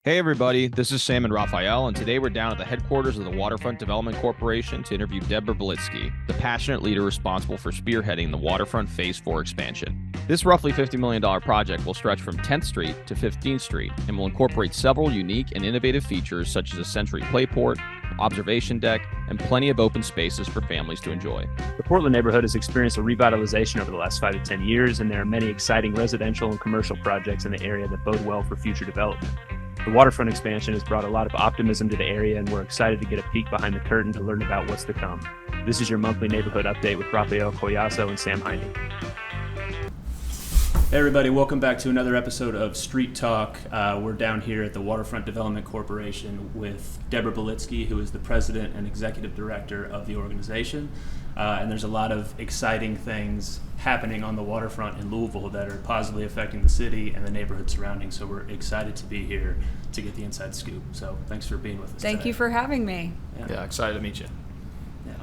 Hey everybody, this is Sam and Raphael, and today we're down at the headquarters of the Waterfront Development Corporation to interview Deborah Blitizki, the passionate leader responsible for spearheading the Waterfront Phase IV expansion. This roughly $50 million project will stretch from 10th Street to 15th Street and will incorporate several unique and innovative features such as a sensory playport, observation deck, and plenty of open spaces for families to enjoy. The Portland neighborhood has experienced a revitalization over the last 5 to 10 years, and there are many exciting residential and commercial projects in the area that bode well for future development. The waterfront expansion has brought a lot of optimism to the area, and we're excited to get a peek behind the curtain to learn about what's to come. This is your monthly neighborhood update with Raphael, Collazo, and Sam Heine. Hey everybody, welcome back to another episode of Street Talk. We're down here at the Waterfront Development Corporation with Deborah Blitizki, who is the president and executive director of the organization. And there's a lot of exciting things happening on the waterfront in Louisville that are positively affecting the city and the neighborhood surrounding. So we're excited to be here to get the inside scoop. So thanks for being with us Thank today. you for having me. Yeah, excited to meet you. Yeah.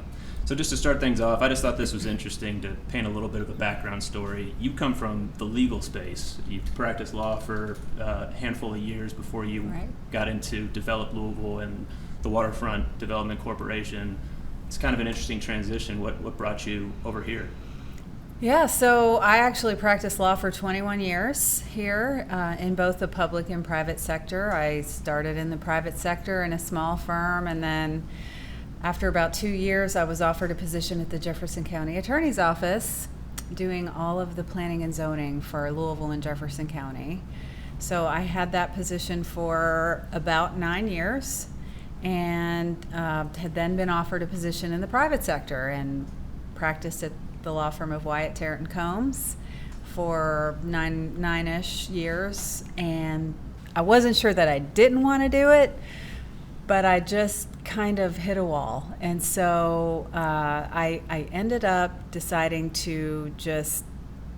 So just to start things off, I just thought this was interesting to paint a little bit of a background story. You come from the legal space. You practiced law for a handful of years before you got into Develop Louisville and the Waterfront Development Corporation. It's kind of an interesting transition. What brought you over here? Yeah, so I actually practiced law for 21 years here in both the public and private sector. I started in the private sector in a small firm, and then after about 2 years, I was offered a position at the Jefferson County Attorney's Office doing all of the planning and zoning for Louisville and Jefferson County. So I had that position for about 9 years and had then been offered a position in the private sector and practiced at the law firm of Wyatt, Tarrant and Combs for nine-ish years. And I wasn't sure that I didn't want to do it, but I just kind of hit a wall. And so I ended up deciding to just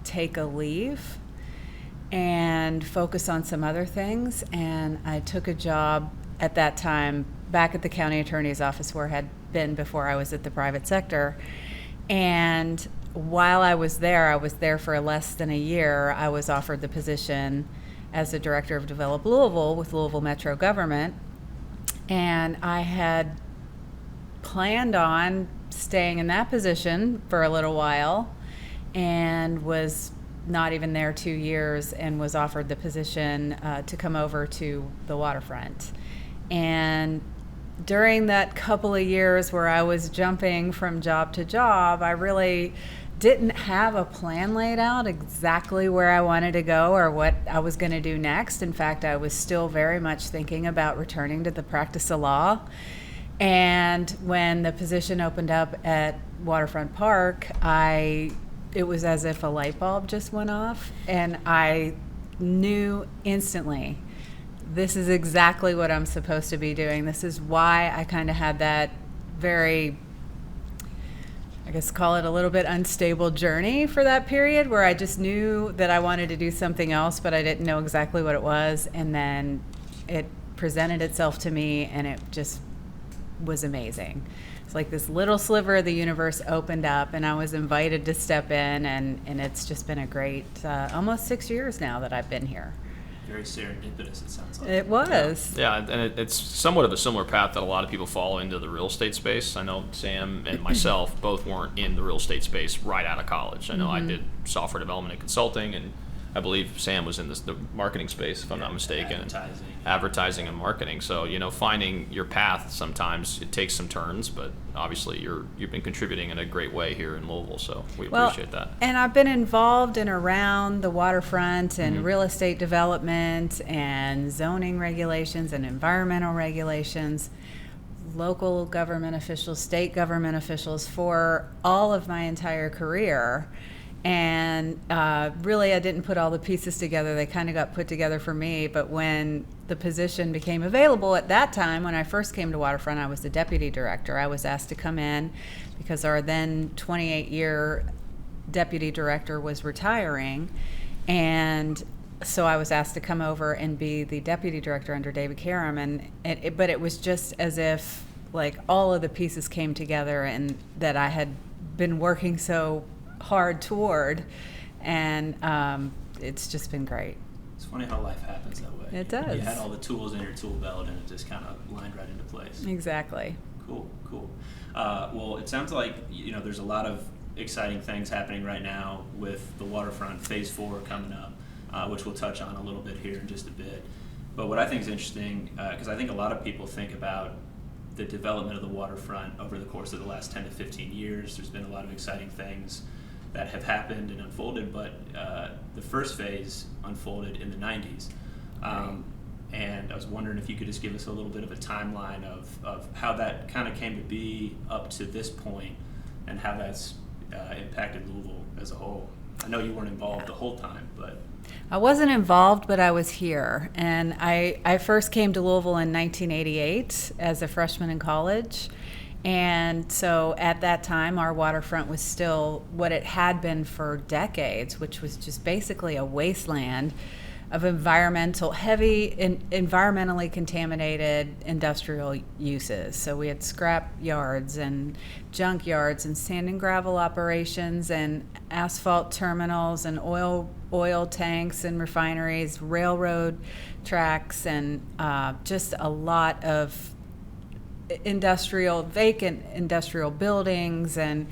take a leave and focus on some other things. And I took a job at that time back at the county attorney's office where I had been before I was at the private sector. And while I was there for less than a year. I was offered the position as the director of Develop Louisville with Louisville Metro Government. And I had planned on staying in that position for a little while and was not even there 2 years and was offered the position to come over to the waterfront. And during that couple of years where I was jumping from job to job, I really didn't have a plan laid out exactly where I wanted to go or what I was going to do next. In fact, I was still very much thinking about returning to the practice of law. And when the position opened up at Waterfront Park, it was as if a light bulb just went off, and I knew instantly, this is exactly what I'm supposed to be doing. This is why I kind of had that very, I guess call it a little bit unstable journey for that period where I just knew that I wanted to do something else, but I didn't know exactly what it was. And then it presented itself to me, and it just was amazing. It's like this little sliver of the universe opened up, and I was invited to step in, and it's just been a great almost 6 years now that I've been here. Very serendipitous, it sounds like. It was. Yeah, and it's somewhat of a similar path that a lot of people follow into the real estate space. I know Sam and myself both weren't in the real estate space right out of college. I know I did software development and consulting, and I believe Sam was in the marketing space, if I'm not mistaken. Advertising and marketing. So, finding your path, sometimes it takes some turns, but obviously you've been contributing in a great way here in Louisville, so we appreciate that. And I've been involved in around the waterfront and real estate development and zoning regulations and environmental regulations, local government officials, state government officials for all of my entire career. And really, I didn't put all the pieces together. They kind of got put together for me. But when the position became available at that time, when I first came to Waterfront, I was the deputy director. I was asked to come in because our then 28-year deputy director was retiring. And so I was asked to come over and be the deputy director under David Karam. But it was just as if like all of the pieces came together and that I had been working so hard toward, and it's just been great. It's funny how life happens that way. It does. You had all the tools in your tool belt, and it just kind of lined right into place. Exactly. Cool. Well, it sounds like there's a lot of exciting things happening right now with the Waterfront Phase IV coming up, which we'll touch on a little bit here in just a bit. But what I think is interesting, because I think a lot of people think about the development of the waterfront over the course of the last 10 to 15 years. There's been a lot of exciting things that have happened and unfolded, but the first phase unfolded in the 90s. And I was wondering if you could just give us a little bit of a timeline of how that kind of came to be up to this point and how that's impacted Louisville as a whole. I know you weren't involved the whole time, but... I wasn't involved, but I was here. And I first came to Louisville in 1988 as a freshman in college. And so at that time, our waterfront was still what it had been for decades, which was just basically a wasteland of environmentally contaminated industrial uses. So we had scrap yards and junk yards and sand and gravel operations and asphalt terminals and oil tanks and refineries, railroad tracks, and just a lot of vacant industrial buildings, and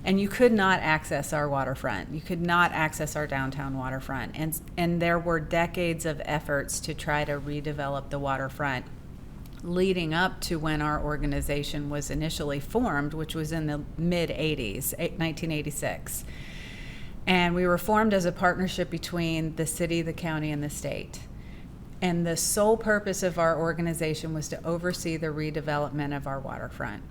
you could not access our waterfront. You could not access our downtown waterfront. And there were decades of efforts to try to redevelop the waterfront leading up to when our organization was initially formed, which was in the mid-'80s, 1986. And we were formed as a partnership between the city, the county, and the state. And the sole purpose of our organization was to oversee the redevelopment of our waterfront.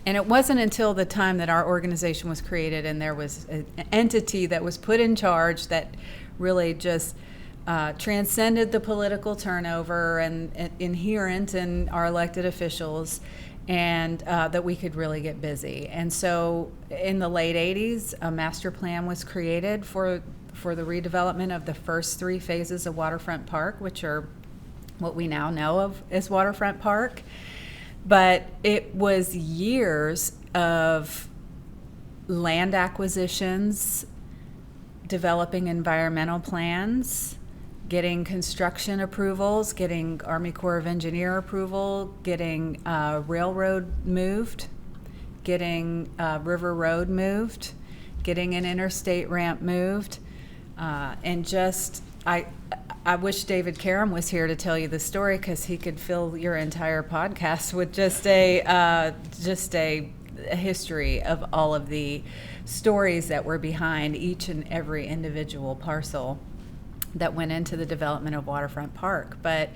And it wasn't until the time that our organization was created and there was an entity that was put in charge that really just transcended the political turnover and inherent in our elected officials, and that we could really get busy. And so in the late 80s, a master plan was created for the redevelopment of the first 3 phases of Waterfront Park, which are what we now know of as Waterfront Park. But it was years of land acquisitions, developing environmental plans, getting construction approvals, getting Army Corps of Engineer approval, getting railroad moved, getting River Road moved, getting an interstate ramp moved, and just I wish David Karam was here to tell you the story, because he could fill your entire podcast with just a history of all of the stories that were behind each and every individual parcel that went into the development of Waterfront Park. But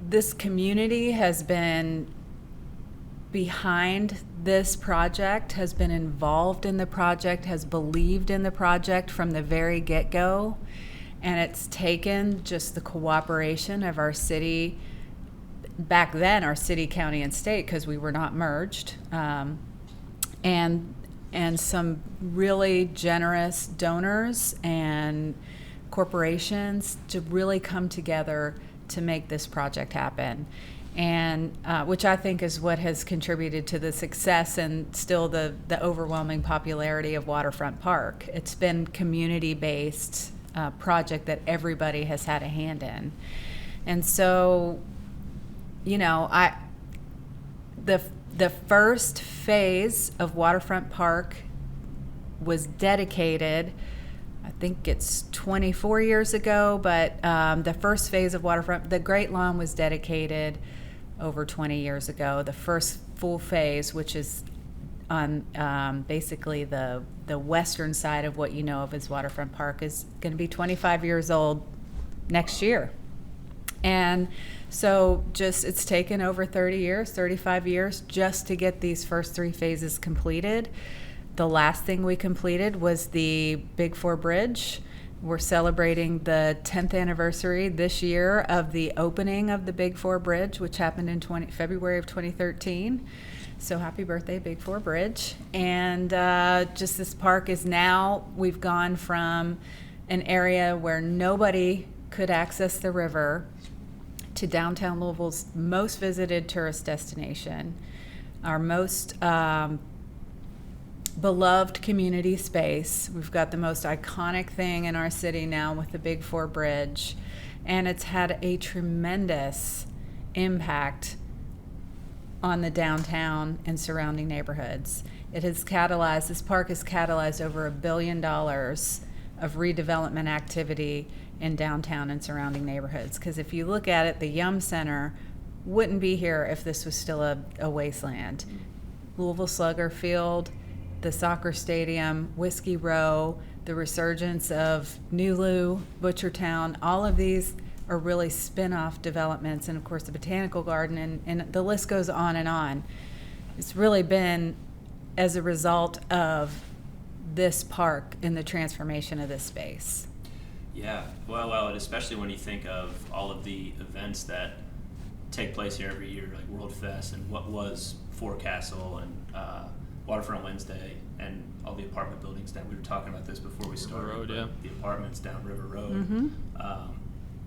this community has been behind this project, has been involved in the project, has believed in the project from the very get-go, and it's taken just the cooperation of our city, back then our city, county, and state, because we were not merged, and some really generous donors and corporations to really come together to make this project happen. And which I think is what has contributed to the success and still the overwhelming popularity of Waterfront Park. It's been community-based project that everybody has had a hand in. And so, the first phase of Waterfront Park was dedicated, I think it's 24 years ago, but the first phase of Waterfront, the Great Lawn, was dedicated over 20 years ago. The first full phase, which is on basically the western side of what you know of as Waterfront Park, is going to be 25 years old next year. And so it's taken over 30 years, 35 years just to get these first 3 phases completed. The last thing we completed was the Big Four Bridge. We're celebrating the 10th anniversary this year of the opening of the Big Four Bridge, which happened in February of 2013. So happy birthday, Big Four Bridge. And just this park is now, we've gone from an area where nobody could access the river to downtown Louisville's most visited tourist destination, our most beloved community space. We've got the most iconic thing in our city now with the Big Four Bridge, and it's had a tremendous impact on the downtown and surrounding neighborhoods. This park has catalyzed over $1 billion of redevelopment activity in downtown and surrounding neighborhoods. Because if you look at it, the Yum Center wouldn't be here if this was still a wasteland. Louisville Slugger Field, the soccer stadium, Whiskey Row, the resurgence of Nulu, Butchertown, all of these are really spin-off developments, and of course the Botanical Garden, and the list goes on and on. It's really been as a result of this park and the transformation of this space. Yeah, well, and especially when you think of all of the events that take place here every year, like World Fest and what was Forecastle and Waterfront Wednesday and all the apartment buildings down. We were talking about this before we started. River Road, yeah. The apartments down River Road. Mm-hmm.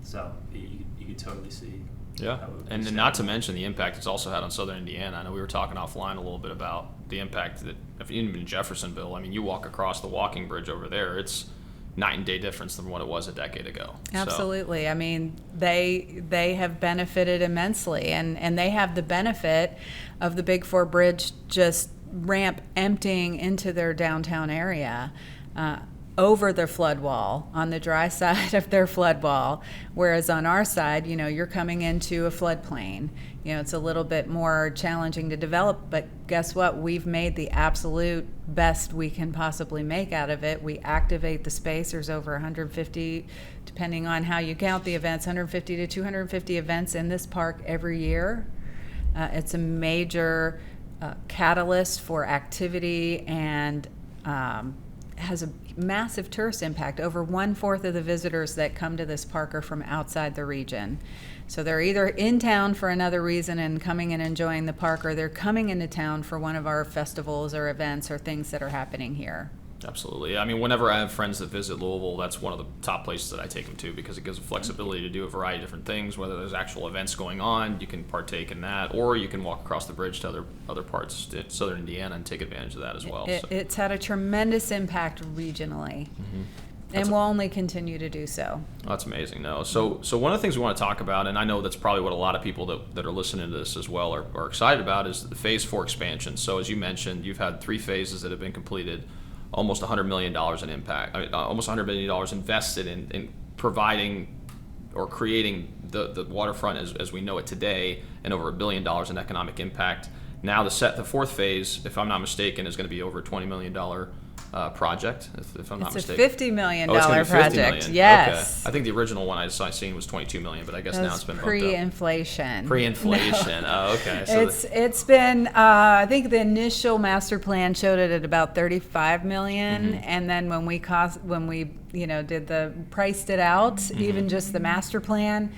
So you could totally see. Yeah, how it would be and set not up. to mention the impact it's also had on southern Indiana. I know we were talking offline a little bit about the impact that, if even in Jeffersonville, I mean, you walk across the walking bridge over there, it's night and day difference than what it was a decade ago. Absolutely. I mean, they have benefited immensely, and they have the benefit of the Big Four Bridge just ramp emptying into their downtown area over their flood wall, on the dry side of their flood wall, whereas on our side, you're coming into a floodplain. It's a little bit more challenging to develop, but guess what? We've made the absolute best we can possibly make out of it. We activate the space. There's over 150, depending on how you count the events, 150 to 250 events in this park every year. It's a major catalyst for activity and has a massive tourist impact. Over 1/4 of the visitors that come to this park are from outside the region. So they're either in town for another reason and coming and enjoying the park, or they're coming into town for one of our festivals or events or things that are happening here. Absolutely. I mean, whenever I have friends that visit Louisville, that's one of the top places that I take them to, because it gives them flexibility to do a variety of different things. Whether there's actual events going on, you can partake in that, or you can walk across the bridge to other parts of southern Indiana and take advantage of that as well. It's had a tremendous impact regionally. Mm-hmm. And will only continue to do so. That's amazing, though. So one of the things we want to talk about, and I know that's probably what a lot of people that are listening to this as well are excited about, is the Phase IV expansion. So as you mentioned, you've had 3 phases that have been completed, almost $100 million in impact, almost $100 million invested in providing or creating the waterfront as we know it today, and over $1 billion in economic impact. Now the 4th phase, if I'm not mistaken, is going to be over a $20 million project, if I'm not mistaken. It's a $50 million it's gonna be $50 project. million. Yes. Okay. I think the original one I seen was $22 million, but I guess now it's been bumped up. Pre-inflation. Pre-inflation. No. Oh, okay. So it's been. I think the initial master plan showed it at about $35 million, Mm-hmm. and then when we priced it out, Mm-hmm. even just the master plan,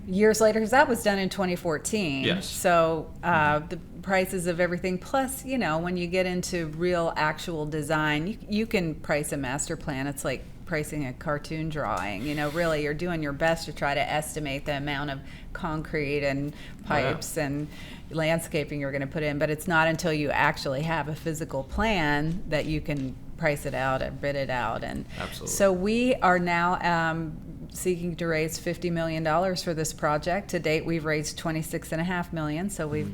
years later, because that was done in 2014. Yes. So the prices of everything, plus, when you get into real actual design, you can price a master plan. It's like pricing a cartoon drawing. Really, you're doing your best to try to estimate the amount of concrete and pipes and landscaping you're going to put in, but it's not until you actually have a physical plan that you can price it out and bid it out. And Absolutely. so we are now seeking to raise $50 million for this project. To date, we've raised $26.5 million, so we've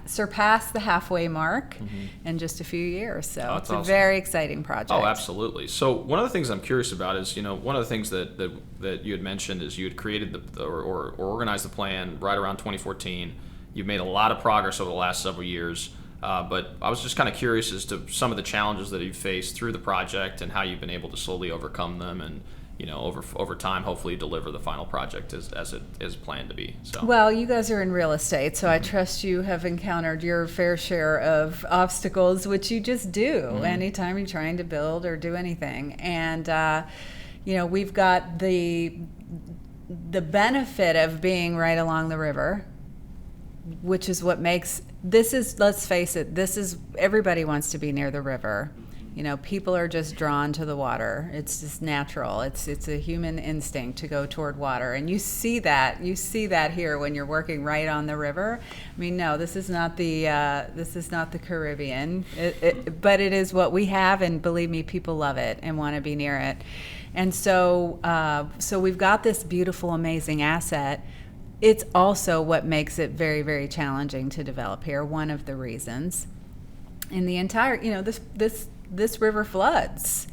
surpassed the halfway mark in just a few years. So Oh, it's that's a awesome. very exciting project. Oh, absolutely. So one of the things I'm curious about is, one of the things that you had mentioned is you had created or organized the plan right around 2014. You've made a lot of progress over the last several years, but I was just kind of curious as to some of the challenges that you've faced through the project and how you've been able to slowly overcome them and, over time, hopefully deliver the final project as it is planned to be. So. Well, you guys are in real estate, so I trust you have encountered your fair share of obstacles, which you just do anytime you're trying to build or do anything. And, we've got the benefit of being right along the river, which is what makes, let's face it, everybody wants to be near the river. People are just drawn to the water. It's just natural. It's a human instinct to go toward water, and you see that here when you're working right on the river. I mean, no, this is not the Caribbean, but it is what we have, and believe me, people love it and want to be near it. And so we've got this beautiful, amazing asset. It's also what makes it very, very challenging to develop here. One of the reasons. In the entire, this river floods.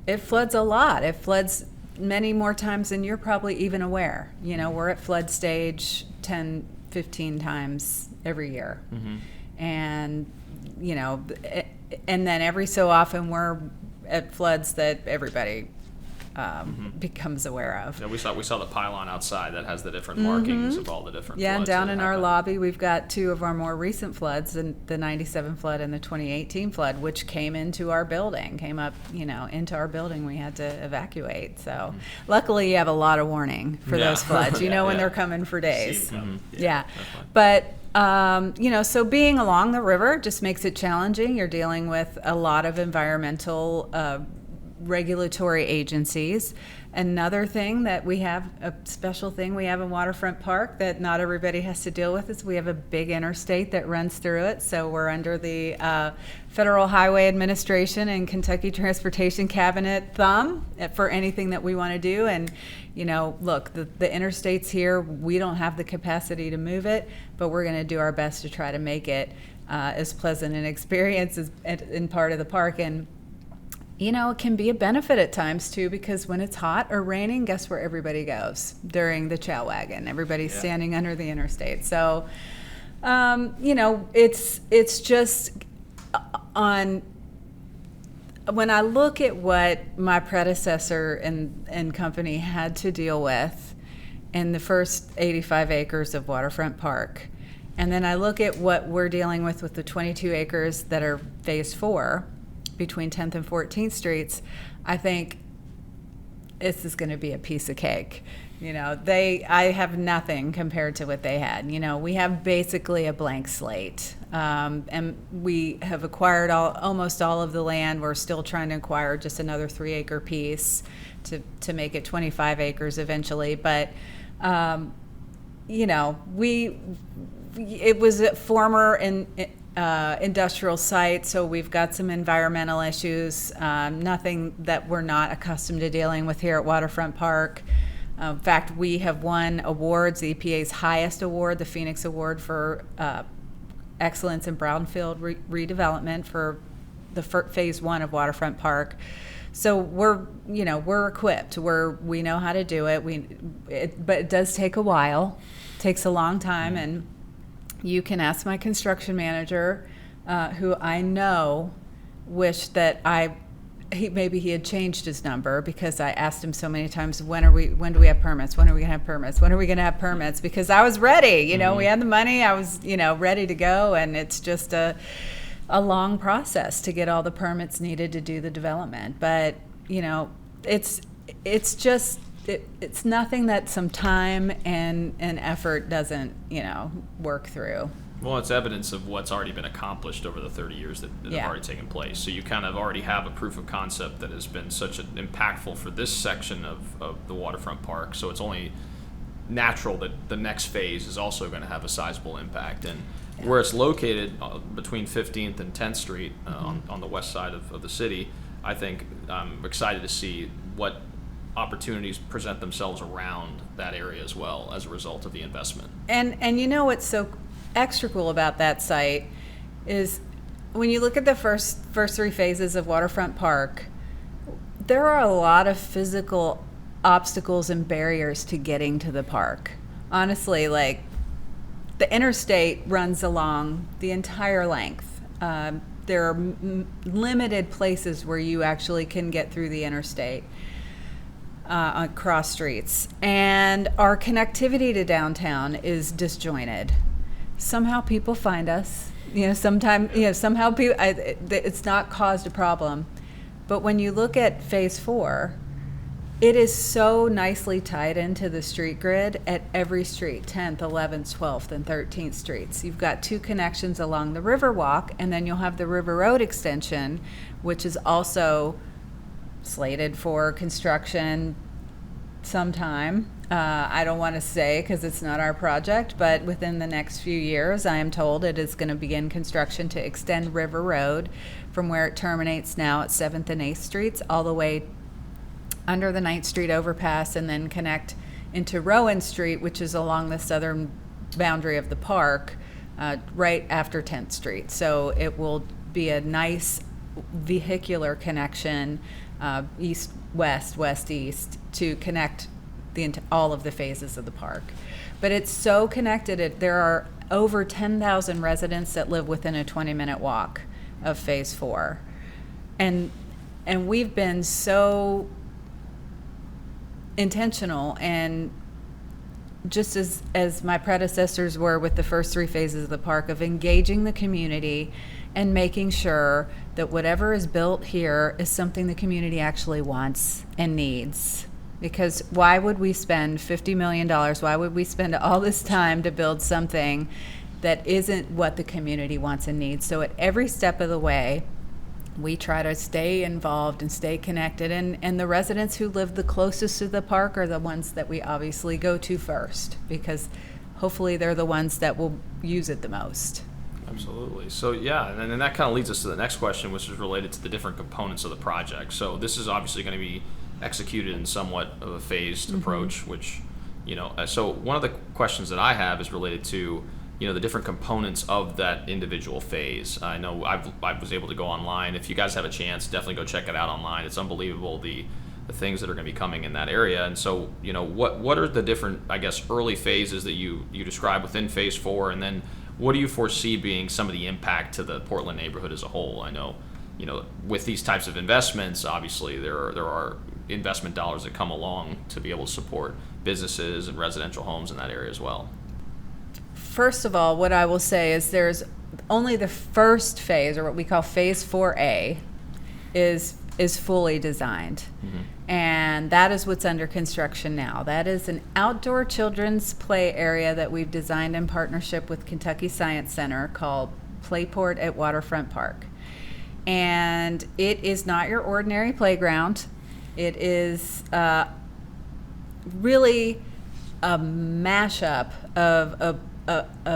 It floods a lot. It floods many more times than you're probably even aware. We're at flood stage 10, 15 times every year. Mm-hmm. And, and then every so often we're at floods that everybody becomes aware of. Yeah, we saw the pylon outside that has the different markings of all the different floods. Yeah, and down in our lobby, we've got two of our more recent floods, the 97 flood and the 2018 flood, which came into our building, came up, into our building. We had to evacuate. So luckily you have a lot of warning for those floods, when they're coming for days. Yeah. But so being along the river just makes it challenging. You're dealing with a lot of environmental regulatory agencies. Another thing that we have, a special thing we have in Waterfront Park that not everybody has to deal with, is we have a big interstate that runs through it. So we're under the Federal Highway Administration and Kentucky Transportation Cabinet thumb for anything that we want to do. And, look, the interstate's here. We don't have the capacity to move it, but we're going to do our best to try to make it as pleasant an experience as in part of the park. And it can be a benefit at times too, because when it's hot or raining, guess where everybody goes during the chow wagon? Everybody's standing under the interstate. So, it's just on. When I look at what my predecessor and company had to deal with in the first 85 acres of Waterfront Park, and then I look at what we're dealing with the 22 acres that are Phase IV, between 10th and 14th Streets, I think this is going to be a piece of cake. I have nothing compared to what they had. We have basically a blank slate. And we have acquired almost all of the land. We're still trying to acquire just another 3-acre piece to make it 25 acres eventually. But, it was a former industrial site, so we've got some environmental issues, nothing that we're not accustomed to dealing with here at Waterfront Park. In fact, we have won awards, the EPA's highest award, the Phoenix Award for Excellence in Brownfield Redevelopment for the Phase I of Waterfront Park. So we're equipped. We know how to do it. But it does take a while. It takes a long time, and you can ask my construction manager, who I know wished that maybe he had changed his number, because I asked him so many times, when do we have permits? When are we going to have permits? When are we going to have permits? Because I was ready, we had the money, I was, ready to go, and it's just a long process to get all the permits needed to do the development. But, it's just, it's nothing that some time and effort doesn't, work through. Well, it's evidence of what's already been accomplished over the 30 years that have already taken place. So you kind of already have a proof of concept that has been such impactful for this section of the Waterfront Park. So it's only natural that the next phase is also going to have a sizable impact. And where it's located between 15th and 10th Street on the west side of the city, I think I'm excited to see what opportunities present themselves around that area as well as a result of the investment. And what's so extra cool about that site is when you look at the first 3 phases of Waterfront Park, there are a lot of physical obstacles and barriers to getting to the park. Honestly, like the interstate runs along the entire length. There are limited places where you actually can get through the interstate. On cross streets, and our connectivity to downtown is disjointed. Somehow people find us, somehow people, it's not caused a problem. But when you look at Phase IV, It is so nicely tied into the street grid at every street, 10th, 11th, 12th, and 13th streets. You've got 2 connections along the Riverwalk, and then you'll have the River Road extension, which is also slated for construction sometime. I don't want to say because it's not our project, but within the next few years, I am told it is going to begin construction to extend River Road from where it terminates now at 7th and 8th streets all the way under the 9th Street overpass and then connect into Rowan Street, which is along the southern boundary of the park, right after 10th Street. So it will be a nice vehicular connection, east-west, west-east, to connect all of the phases of the park. But it's so connected. There are over 10,000 residents that live within a 20-minute walk of Phase 4. And we've been so intentional, and just as my predecessors were with the first 3 phases of the park, of engaging the community and making sure that whatever is built here is something the community actually wants and needs. Because why would we spend $50 million? Why would we spend all this time to build something that isn't what the community wants and needs? So at every step of the way, we try to stay involved and stay connected. And the residents who live the closest to the park are the ones that we obviously go to first, because hopefully they're the ones that will use it the most. Absolutely. So yeah, and then that kind of leads us to the next question, which is related to the different components of the project. So this is obviously going to be executed in somewhat of a phased approach, which, so one of the questions that I have is related to, the different components of that individual phase. I know I was able to go online. If you guys have a chance, definitely go check it out online. It's unbelievable the things that are going to be coming in that area. And so, what are the different, I guess, early phases that you describe within Phase 4, and then what do you foresee being some of the impact to the Portland neighborhood as a whole? I know, with these types of investments, obviously there are investment dollars that come along to be able to support businesses and residential homes in that area as well. First of all, what I will say is there's only the first phase, or what we call Phase 4A, is fully designed. And that is what's under construction now. That is an outdoor children's play area that we've designed in partnership with Kentucky Science Center called Playport at Waterfront Park. And it is not your ordinary playground. It is really a mashup of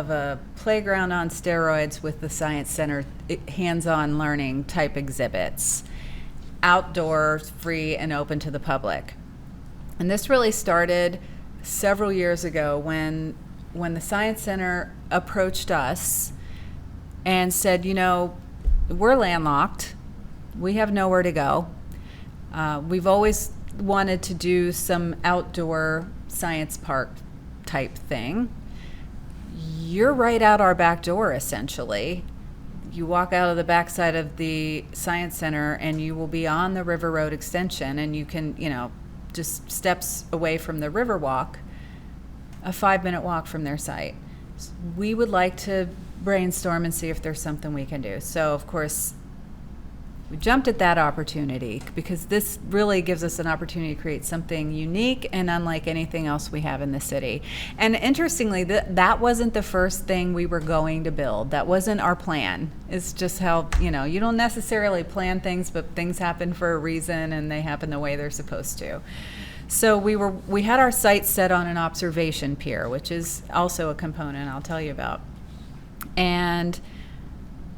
a playground on steroids with the Science Center hands-on learning type exhibits, outdoor, free, and open to the public. And this really started several years ago when the Science Center approached us and said, we're landlocked. We have nowhere to go. We've always wanted to do some outdoor science park type thing. You're right out our back door, essentially. You walk out of the backside of the Science Center and you will be on the River Road extension, and you can, just steps away from the Riverwalk, a 5-minute walk from their site. We would like to brainstorm and see if there's something we can do. So, of course, we jumped at that opportunity because this really gives us an opportunity to create something unique and unlike anything else we have in the city. And interestingly, that wasn't the first thing we were going to build. That wasn't our plan. It's just how, you don't necessarily plan things, but things happen for a reason and they happen the way they're supposed to. So we had our sights set on an observation pier, which is also a component I'll tell you about. And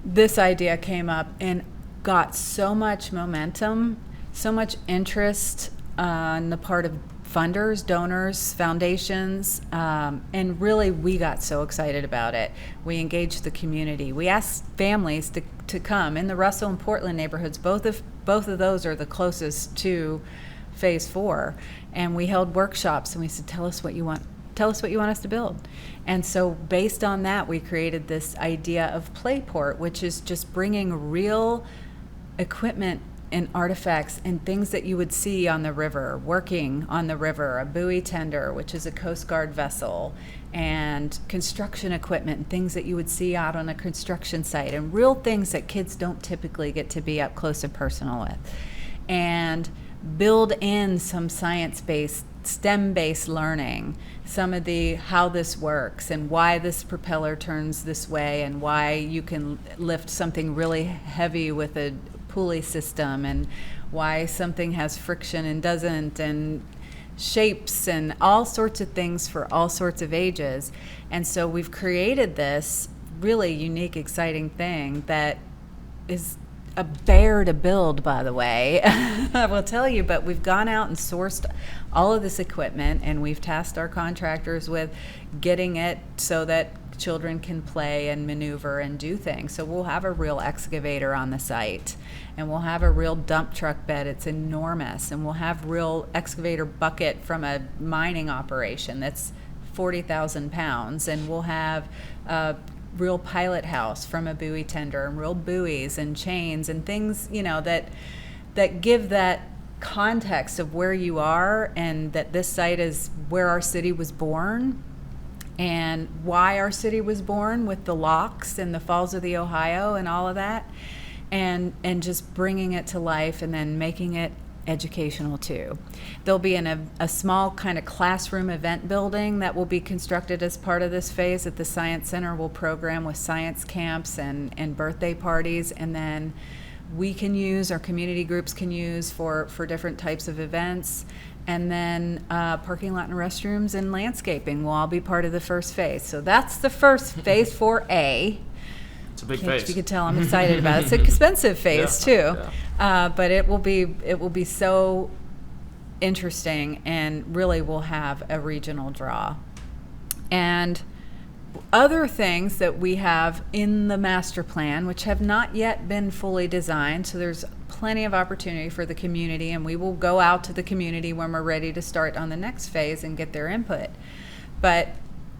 this idea came up and got so much momentum, so much interest on the part of funders, donors, foundations, and really we got so excited about it. We engaged the community. We asked families to come. In the Russell and Portland neighborhoods, both of those are the closest to Phase 4, and we held workshops and we said, tell us what you want us to build. And so based on that, we created this idea of Playport, which is just bringing real equipment and artifacts and things that you would see on the river, working on the river, a buoy tender, which is a Coast Guard vessel, and construction equipment and things that you would see out on a construction site, and real things that kids don't typically get to be up close and personal with. And build in some science-based, STEM-based learning, some of the how this works and why this propeller turns this way and why you can lift something really heavy with a pulley system and why something has friction and doesn't, and shapes and all sorts of things for all sorts of ages. And so we've created this really unique, exciting thing that is a bear to build, by the way. I will tell you, but we've gone out and sourced all of this equipment, and we've tasked our contractors with getting it so that children can play and maneuver and do things. So we'll have a real excavator on the site, and we'll have a real dump truck bed. It's enormous. And we'll have real excavator bucket from a mining operation that's 40,000 pounds. And we'll have a real pilot house from a buoy tender, and real buoys and chains and things, that give that context of where you are, and that this site is where our city was born and why our city was born, with the locks and the Falls of the Ohio and all of that, and just bringing it to life and then making it educational too. There'll be a small kind of classroom event building that will be constructed as part of this phase at the Science Center. We'll program with science camps and birthday parties, and then we can use, our community groups can use for different types of events. And then parking lot and restrooms and landscaping will all be part of the first phase. So that's the first phase 4A. It's a big phase. If you could tell, I'm excited about it. It's an expensive phase too, but it will be so interesting, and really will have a regional draw. And other things that we have in the master plan, which have not yet been fully designed, so there's plenty of opportunity for the community, and we will go out to the community when we're ready to start on the next phase and get their input. But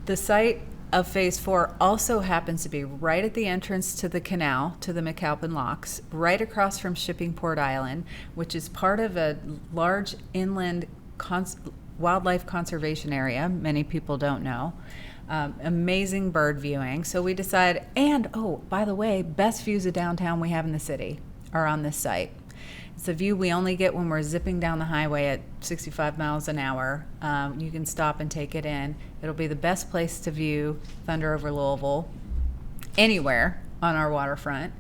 the site of phase 4 also happens to be right at the entrance to the canal, to the McAlpin Locks, right across from Shippingport Island, which is part of a large inland wildlife conservation area. Many people don't know. Amazing bird viewing. So we decided, and by the way, best views of downtown we have in the city are on this site. It's a view we only get when we're zipping down the highway at 65 miles an hour. You can stop and take it in. It'll be the best place to view Thunder over Louisville anywhere on our waterfront,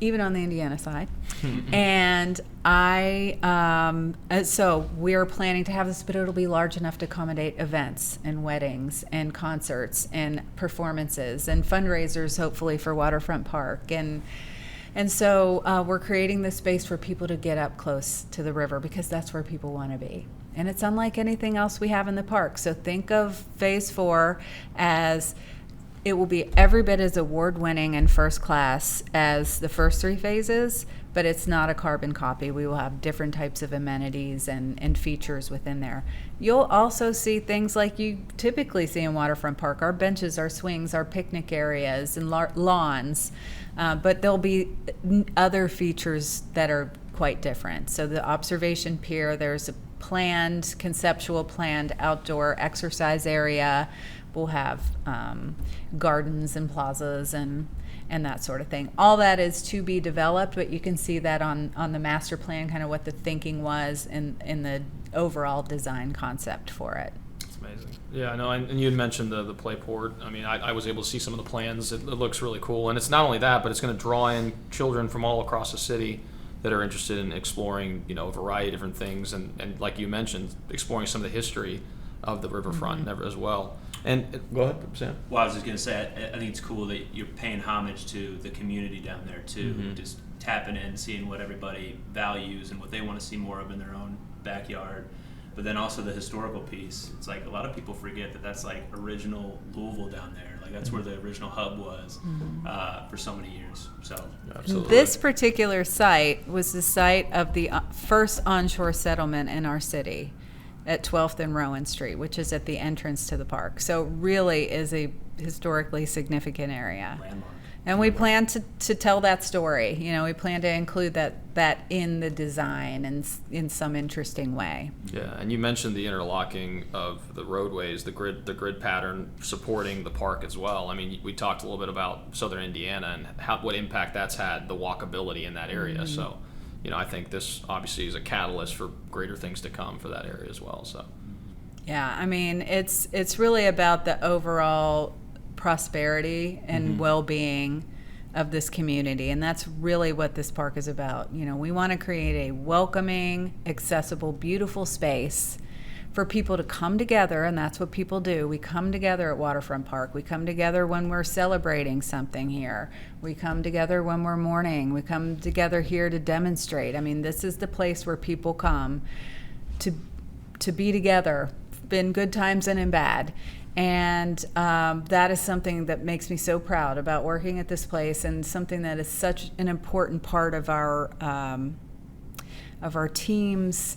even on the Indiana side. And so we're planning to have this, but it'll be large enough to accommodate events and weddings and concerts and performances and fundraisers, hopefully, for Waterfront Park. And so we're creating this space for people to get up close to the river, because that's where people want to be. And it's unlike anything else we have in the park. So think of phase 4 as it will be every bit as award-winning and first class as the first 3 phases, but it's not a carbon copy. We will have different types of amenities and features within there. You'll also see things like you typically see in Waterfront Park, our benches, our swings, our picnic areas, and lawns. But there'll be other features that are quite different. So the observation pier, there's a conceptual planned outdoor exercise area. We'll have gardens and plazas and that sort of thing. All that is to be developed, but you can see that on the master plan, kind of what the thinking was in the overall design concept for it. It's amazing. Yeah, I know. And you had mentioned the playport. I mean, I was able to see some of the plans. It looks really cool. And it's not only that, but it's going to draw in children from all across the city that are interested in exploring, a variety of different things. And like you mentioned, exploring some of the history of the riverfront as well. And go ahead, Sam. Well, I was just going to say, I think it's cool that you're paying homage to the community down there too, just tapping in, seeing what everybody values and what they want to see more of in their own backyard. But then also the historical piece. It's like a lot of people forget that that's like original Louisville down there. Like that's where the original hub was for so many years. So absolutely. This particular site was the site of the first onshore settlement in our city at 12th and Rowan Street, which is at the entrance to the park. So really is a historically significant area. Landmark. And we plan to tell that story. We plan to include that in the design and in some interesting way. Yeah, and you mentioned the interlocking of the roadways, the grid pattern supporting the park as well. I mean, we talked a little bit about Southern Indiana and what impact that's had, the walkability in that area. So I think this obviously is a catalyst for greater things to come for that area as well. So. Yeah, I mean, it's really about the overall prosperity and well-being of this community, and that's really what this park is about. We want to create a welcoming, accessible, beautiful space for people to come together, and that's what people do. We come together at Waterfront Park. We come together when we're celebrating something here. We come together when we're mourning. We come together here to demonstrate. I mean, this is the place where people come to be together in good times and in bad. And that is something that makes me so proud about working at this place, and something that is such an important part of our team's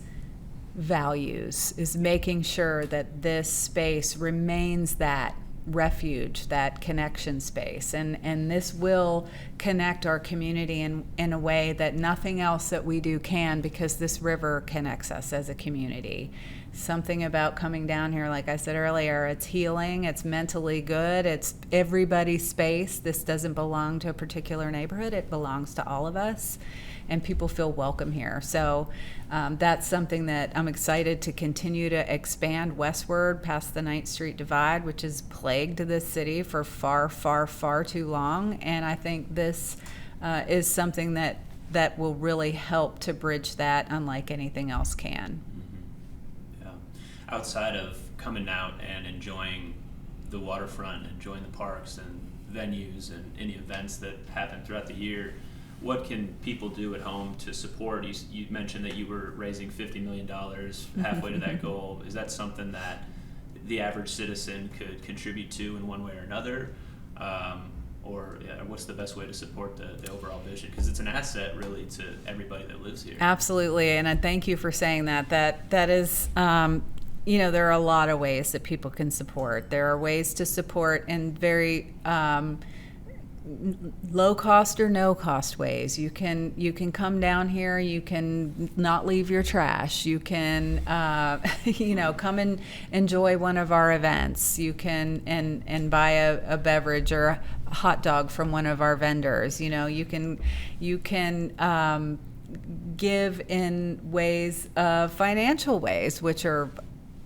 values, is making sure that this space remains that refuge, that connection space. And this will connect our community in a way that nothing else that we do can, because this river connects us as a community. Something about coming down here, like I said earlier, it's healing, it's mentally good, it's everybody's space. This doesn't belong to a particular neighborhood, it belongs to all of us, and people feel welcome here. So that's something that I'm excited to continue to expand westward past the 9th Street Divide, which has plagued this city for far, far, far too long. And I think this is something that will really help to bridge that unlike anything else can. Outside of coming out and enjoying the waterfront, enjoying the parks and venues and any events that happen throughout the year, what can people do at home to support? You mentioned that you were raising $50 million halfway to that goal. Is that something that the average citizen could contribute to in one way or another? Or what's the best way to support the overall vision? Because it's an asset really to everybody that lives here. Absolutely, and I thank you for saying that. That is... there are a lot of ways that people can support. There are ways to support in very low cost or no cost ways. You can come down here. You can not leave your trash. You can come and enjoy one of our events. You can and buy a beverage or a hot dog from one of our vendors. You can give in ways, financial ways, which are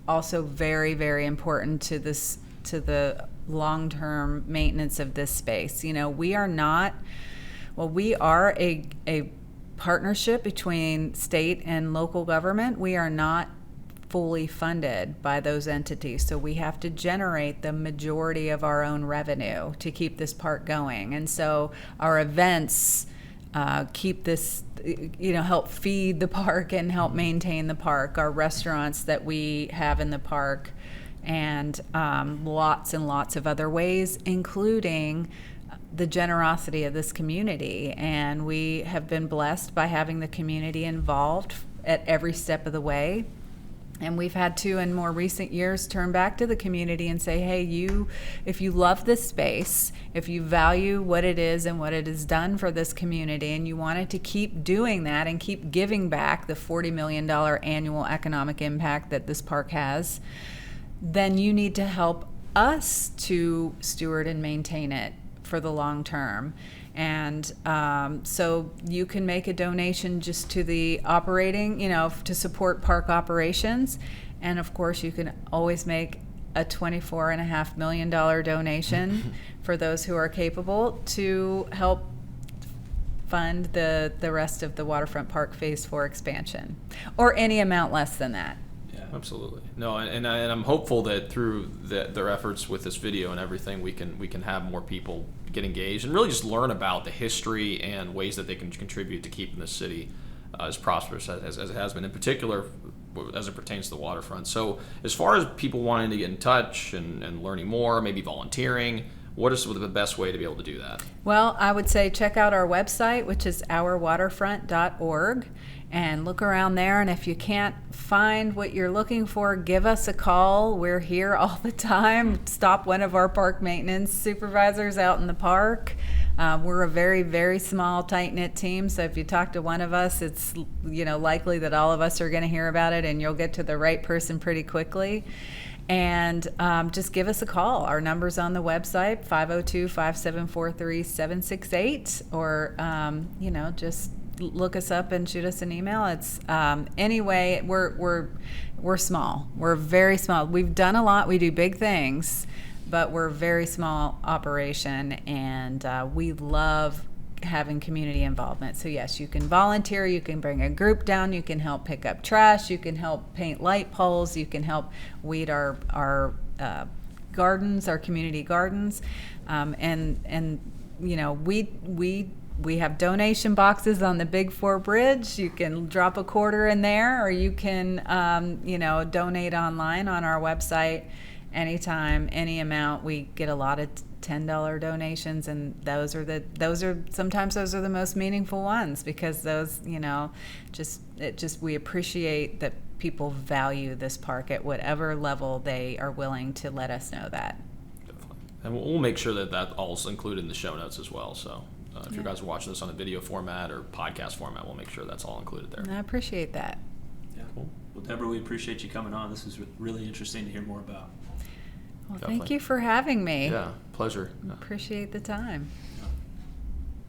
also very, very important to the long-term maintenance of this space. We are a partnership between state and local government. We are not fully funded by those entities, so we have to generate the majority of our own revenue to keep this park going. And so our events keep this, help feed the park and help maintain the park. Our restaurants that we have in the park, and lots and lots of other ways, including the generosity of this community. And we have been blessed by having the community involved at every step of the way. And we've had to, in more recent years, turn back to the community and say, hey, if you love this space, if you value what it is and what it has done for this community, and you wanted to keep doing that and keep giving back the $40 million annual economic impact that this park has, then you need to help us to steward and maintain it for the long term. And so you can make a donation just to the operating, to support park operations. And of course, you can always make a $24.5 million donation for those who are capable to help fund the rest of the Waterfront Park Phase IV expansion, or any amount less than that. Absolutely. No, and I'm hopeful that through their efforts with this video and everything, we can have more people get engaged and really just learn about the history and ways that they can contribute to keeping the city as prosperous as it has been, in particular as it pertains to the waterfront. So as far as people wanting to get in touch and learning more, maybe volunteering, what is the best way to be able to do that? Well, I would say check out our website, which is ourwaterfront.org. And look around there, and if you can't find what you're looking for, give us a call. We're here all the time. Stop one of our park maintenance supervisors out in the park. We're a very, very small, tight-knit team, so if you talk to one of us, it's likely that all of us are going to hear about it, and you'll get to the right person pretty quickly. And just give us a call. Our number's on the website, 502-574-3768, or just look us up and shoot us an email. It's anyway, we're small. We're very small. We've done a lot. We do big things, but we're a very small operation, and we love having community involvement. So yes, you can volunteer, you can bring a group down, you can help pick up trash, you can help paint light poles, you can help weed our gardens, our community gardens, and you know, we have donation boxes on the Big Four Bridge. You can drop a quarter in there, or you can you know, donate online on our website anytime, any amount. We get a lot of $10 donations, and those are sometimes the most meaningful ones, because those, you know, we appreciate that people value this park at whatever level they are willing to let us know that. Definitely. And we'll make sure that all is included in the show notes as well. So if you guys are watching this on a video format or podcast format, we'll make sure that's all included there. And I appreciate that. Yeah. Cool. Well, Deborah, we appreciate you coming on. This was really interesting to hear more about. Well, Definitely. thank you for having me. Yeah, pleasure. Appreciate the time.